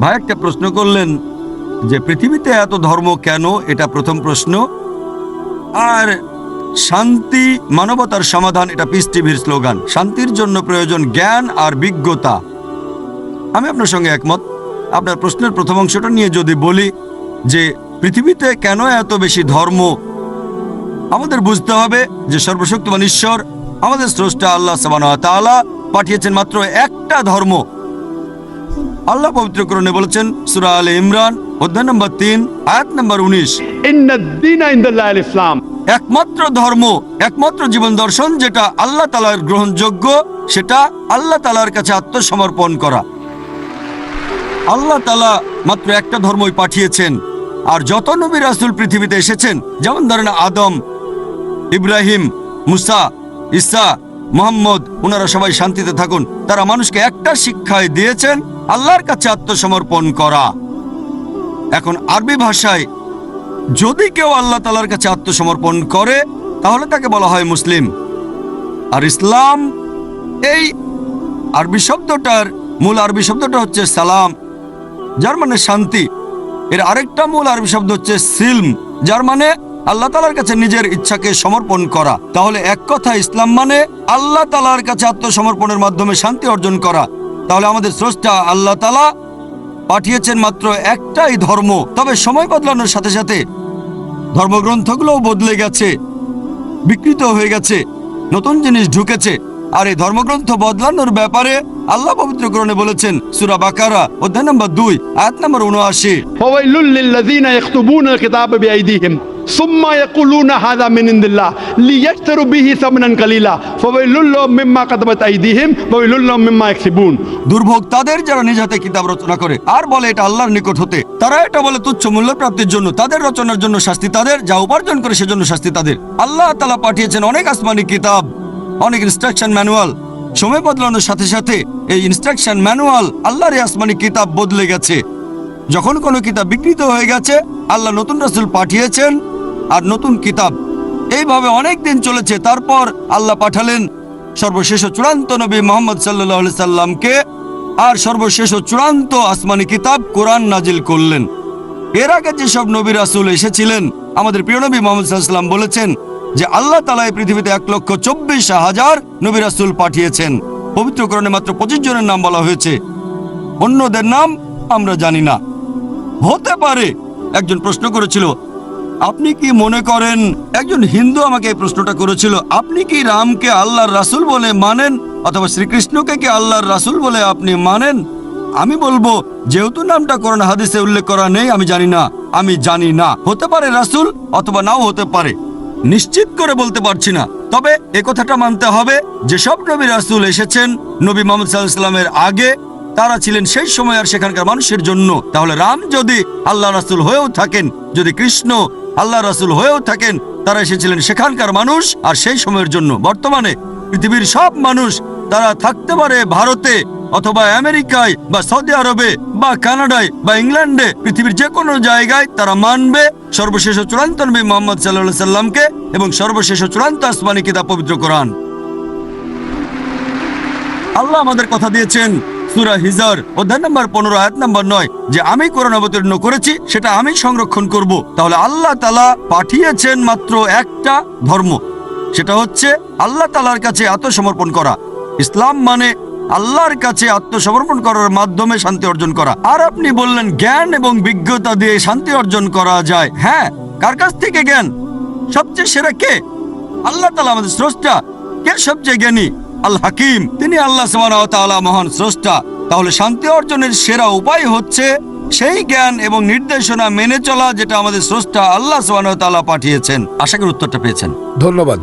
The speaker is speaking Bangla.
ভাই একটা প্রশ্ন করলেন যে পৃথিবীতে এত ধর্ম কেন, এটা প্রথম প্রশ্ন। আর শান্তি মানবতার সমাধান, এটা পিস টিভির স্লোগান। শান্তির জন্য প্রয়োজন জ্ঞান আর বিজ্ঞতা। আমি আপনার সঙ্গে একমত। আপনার প্রশ্নের প্রথম অংশটা নিয়ে যদি বলি যে পৃথিবীতে কেন এত বেশি ধর্ম, আমাদের বুঝতে হবে যে সর্বশক্তিমান ঈশ্বর আমাদের স্রষ্টা আল্লাহ সুবহানাহু ওয়া তাআলা পাঠিয়েছেন মাত্র একটা ধর্ম। আল্লাহ পবিত্র কোরআনে বলেছেন সূরা আলে ইমরান অধ্যায় নম্বর 3 আয়াত নম্বর 19, ইন্নাদ-দীনা ইনদাল্লাহিল ইসলাম। একমাত্র ধর্ম, একমাত্র জীবন দর্শন যেটা আল্লাহ তাআলার গ্রহণযোগ্য, সেটা আল্লাহ তাআলার কাছে আত্মসমর্পণ করা। আল্লাহ তাআলা মাত্র একটা ধর্মই পাঠিয়েছেন। আর যত নবী রাসূল পৃথিবীতে এসেছেন, যেমন ধরেন আদম, ইব্রাহিম, মুসা, ঈসা, মুহাম্মদ, ওনারা সবাই শান্তিতে থাকুন। তারা মানুষকে একটা শিক্ষাই দিয়েছেন, আল্লাহর কাছে আত্মসমর্পণ করা। এখন আরবি ভাষায় যদি কেউ আল্লাহ তাআলার কাছে আত্মসমর্পণ করে তাহলে তাকে বলা হয় মুসলিম। আর ইসলাম, এই আরবি শব্দটার মূল আরবি শব্দটা হচ্ছে সালাম, যার মানে শান্তি। এর আরেকটা মূল আরবি শব্দ হচ্ছে সিলম, যার মানে আল্লাহ তাআলার কাছে নিজের ইচ্ছাকে সমর্পণ করা। তাহলে এক কথা ইসলাম মানে আল্লাহ তাআলার কাছে আত্মসমর্পণের মাধ্যমে শান্তি অর্জন করা। তাহলে আমাদের স্রষ্টা আল্লাহ তাআলা পাঠিয়েছেন মাত্র একটাই ধর্ম। তবে সময় বদলানোর সাথে সাথে ধর্মগ্রন্থগুলোও বদলে গেছে, বিকৃত হয়ে গেছে, নতুন জিনিস ঢুকেছে। আর এই ধর্মগ্রন্থ বদলানোর ব্যাপারে আল্লাহ পবিত্র কোরআনে বলেছেন সূরা বাকারা অধ্যায় নম্বর 2 আয়াত নম্বর 79, ফাওয়াইলুল লিল্লাযিনা ইয়াকতুবুনাল কিতাবা বিআইদিহিম সুম্মা ইয়াকুলুনা হাযা মিন ইনদিল্লাহ লিয়াশতারু বিহি সামানান কালিলা ফাওয়াইলুল লাহুম মিম্মা কাতাবাত আইদিহিম ওয়াইলুল লাহুম মিম্মা ইয়াকসিবুন। দুর্ভোগ তাদের যারা নিজ হাতে কিতাব রচনা করে আর বলে এটা আল্লাহর নিকট হতে। তারা এটা বলে তুচ্ছ মূল্য প্রাপ্তির জন্য। তাদের রচনার জন্য শাস্তি তাদের, যা উপার্জন করে সেজন্য শাস্তি তাদের। আল্লাহ তাআলা পাঠিয়েছেন অনেক আসমানি কিতাব, অনেক ইনস্ট্রাকশন ম্যানুয়াল। সময় বদলানোর সাথে সাথে এই ইনস্ট্রাকশন ম্যানুয়াল, আল্লাহর এই আসমানি কিতাব বদলে গেছে। যখন কোনো কিতাব বিকৃত হয়ে গেছে, আল্লাহ নতুন রাসূল পাঠিয়েছেন আর নতুন কিতাব। এইভাবে অনেক দিন চলেছে। তারপর আল্লাহ পাঠালেন সর্বশেষ ও চূড়ান্ত নবী মুহাম্মদ সাল্লাল্লাহু আলাইহি সাল্লামকে, আর সর্বশেষ ও চূড়ান্ত আসমানি কিতাব কোরআন নাজিল করলেন। এর আগে যেসব নবী রাসূল এসেছিলেন, আমাদের প্রিয় নবী মুহাম্মদ সাল্লাল্লাহু আলাইহি সাল্লাম বলেছেন যে আল্লাহ তাআলা এই পৃথিবীতে 1,24,000 নবী রাসূল পাঠিয়েছেন। পবিত্র কোরআনে মাত্র 25 জনের নাম বলা হয়েছে, অন্যদের নাম আমরা জানি না। হতে পারে একজন প্রশ্ন করেছিল, আপনি কি মনে করেন, একজন হিন্দু আমাকে এই প্রশ্নটা করেছিল, আপনি কি রামকে আল্লাহর রাসূল বলে মানেন অথবা শ্রীকৃষ্ণকে কি আল্লাহর রাসূল বলে আপনি মানেন? আমি বলবো, যেহেতু নামটা কোরআন হাদিসে উল্লেখ করা নেই, আমি জানি না। হতে পারে রাসূল অথবা নাও হতে পারে, নিশ্চিত করে বলতে পারছি না। তবে এ কথাটা মানতে হবে, যেসব নবী রাসূল এসেছেন নবী মুহাম্মদ সাল্লাল্লাহু আলাইহি ওয়াসাল্লামের আগে, তারা ছিলেন সেই সময় আর সেখানকার মানুষের জন্য। তাহলে রাম যদি আল্লাহ রাসূল হয়েও থাকেন, যদি কৃষ্ণ আল্লাহ রাসূল হয়েও থাকেন, তারা এসেছিলেন সেখানকার মানুষ আর সেই সময়ের জন্য। বর্তমানে পৃথিবীর সব মানুষ, তারা থাকতে পারে ভারতে অথবা আমেরিকায় বা সৌদি আরবে বা কানাডায় বা ইংল্যান্ডে, পৃথিবীর যে কোনো জায়গায় তারা মানবে সর্বশেষ ও চূড়ান্ত নবী মুহাম্মদ সাল্লাল্লাহু আলাইহি সাল্লামকে এবং সর্বশেষ ও চূড়ান্ত আসমানি কিতাব পবিত্র কোরআন। আল্লাহ আমাদের কথা দিয়েছেন সূরা হিজর অধ্যায় নম্বর 15 আয়াত নম্বর 9 যে আমি কোরআন অবতীর্ণ করেছি, সেটা আমি সংরক্ষণ করব। তাহলে আল্লাহ তাআলা পাঠিয়েছেন মাত্র একটা ধর্ম, সেটা হচ্ছে আল্লাহ তাআলার কাছে আত্মসমর্পণ করা। ইসলাম মানে আল্লাহর কাছে আত্মসমর্পণ করার মাধ্যমে শান্তি অর্জন করা। আর আপনি বললেন জ্ঞান এবং বিজ্ঞতা দিয়ে শান্তি অর্জন করা যায়। হ্যাঁ, কার কাছ থেকে জ্ঞান? সবচেয়ে সেরা কে? আল্লাহ তাআলা আমাদের স্রষ্টা। কে সবচেয়ে জ্ঞানী? আল হাকিম, তিনি আল্লাহ সুবহানাহু ওয়া তাআলা মহান স্রষ্টা। তাহলে শান্তি অর্জনের সেরা উপায় হচ্ছে সেই জ্ঞান এবং নির্দেশনা মেনে চলা, যেটা আমাদের স্রষ্টা আল্লাহ সুবহানাহু ওয়া তাআলা পাঠিয়েছেন। আশা করি উত্তরটা পেয়েছেন। ধন্যবাদ।